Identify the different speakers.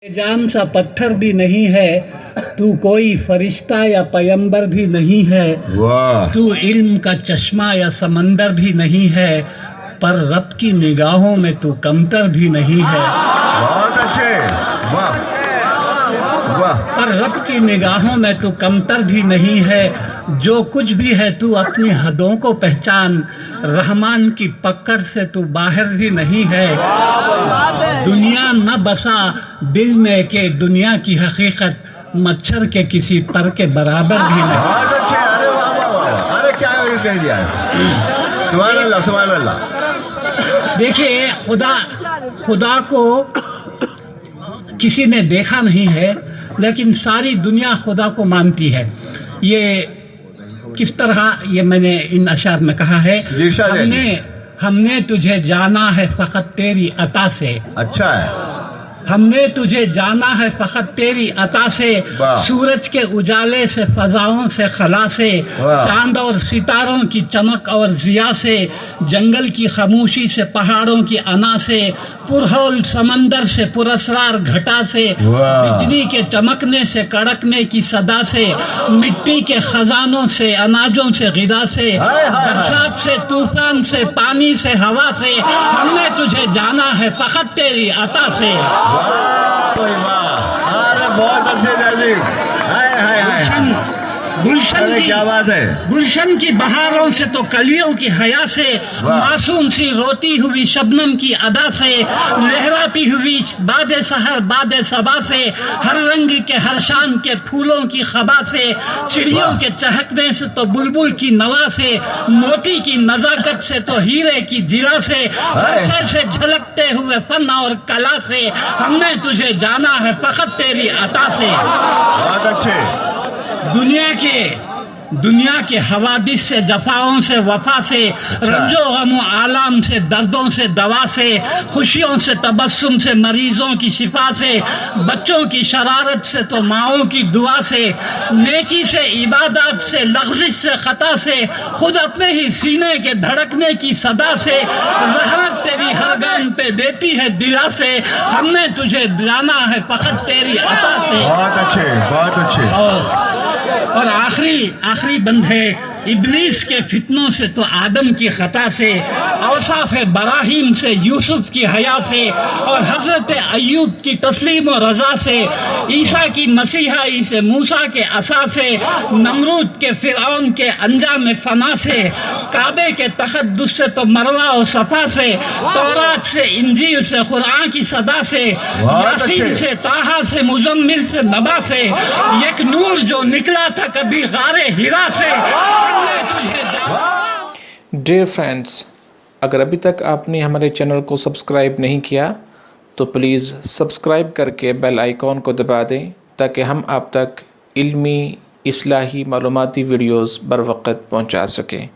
Speaker 1: जान सा पत्थर भी नहीं है, तू कोई फरिश्ता या पैगंबर भी नहीं है,
Speaker 2: वाह
Speaker 1: तू इल्म का चश्मा या समंदर भी नहीं है, पर रब की निगाहों में तू कमतर भी नहीं है।
Speaker 2: बहुत अच्छे, वाह वाह।
Speaker 1: पर रब की निगाहों में तू कमतर भी नहीं है, जो कुछ भी है तू अपनी हदों को पहचान, रहमान की पकड़ से तू बाहर भी नहीं है। दुनिया न बसा दिल में के दुनिया की हकीकत मच्छर के किसी पर के बराबर भी नहीं।
Speaker 2: बहुत अच्छे, अरे वाह वाह वाह, अरे क्या कह दिया है, सुभान अल्लाह सुभान अल्लाह।
Speaker 1: देखिए, खुदा को किसी ने देखा नहीं है, लेकिन सारी दुनिया खुदा को मानती है। ये किस तरह, ये मैंने इन अशार में कहा है, हमने तुझे जाना है फकत तेरी अता से।
Speaker 2: अच्छा है,
Speaker 1: हमने तुझे जाना है फकत तेरी अता से, सूरज के उजाले से, फजाओं से, खला से, चांद और सितारों की चमक और जिया से, जंगल की खामोशी से, पहाड़ों की अना से, पुरहौल समंदर से, पुरस्रार घटा से, बिजली के चमकने से, कड़कने की सदा से, मिट्टी के खजानों से, अनाजों से, गिदा से, बरसात से, तूफान से, पानी से, हवा से, हमने तुझे जाना है फकत तेरी अता से।
Speaker 2: अरे बहुत अच्छे जैसी, हाय हाय हाय,
Speaker 1: गुलशन की
Speaker 2: क्या बात है,
Speaker 1: गुलशन की बहारों से तो कलियों की हया से, मासूम सी रोती हुई शबनम की अदा से, लहराती हुई बादे सहर बादे सबा से, हर रंग के हर शान के फूलों की खबा से, चिड़ियों के चहकने से तो बुलबुल की नवा से, मोती की नजाकत से तो हीरे की जिला से, हर शय से झलकते हुए फन और कला से, हमने तुझे जाना है फकत तेरी अता से।
Speaker 2: बहुत अच्छे।
Speaker 1: दुनिया के हवादिस से, जफाओं से, वफा से, रंजो गमो आलाम से, दर्दों से, दवा से, खुशियों से, तबस्सुम से, मरीजों की शिफा से, बच्चों की शरारत से तो माओं की दुआ से, नेकी से, इबादत से, लग़्ज़िश से, खता से, खुद अपने ही सीने के धड़कने की सदा से, रहमत तेरी हर गाम पे देती है दिला से, हमने तुझे जाना है फकत तेरी अता से।
Speaker 2: बहुत अच्छे, बहुत अच्छे।
Speaker 1: और आखिरी बंद है, इब्लीस के फितनों से तो आदम की खता से, औसाफ बराहीम से, यूसुफ की हया से, और हजरत अय्यूब की तस्लीम और रजा से, ईसा की मसीहाई से, मूसा के असा से, नमरूद के फिरौन के अंजाम फना से, काबे के तक़द्दुस से तो मरवा और सफा से, तौरात से, इंजील से, कुरान की सदा से, यासीन से, ताहा से, मुजम्मिल से, नबा से, एक नूर जो निकला था कभी गारे हिरा से।
Speaker 3: डियर फ्रेंड्स, अगर अभी तक आपने हमारे चैनल को सब्सक्राइब नहीं किया तो प्लीज़ सब्सक्राइब करके बेल आइकॉन को दबा दें, ताकि हम आप तक इल्मी, इस्लाही, मालूमाती वीडियोज़ बर वक़्त पहुँचा सकें।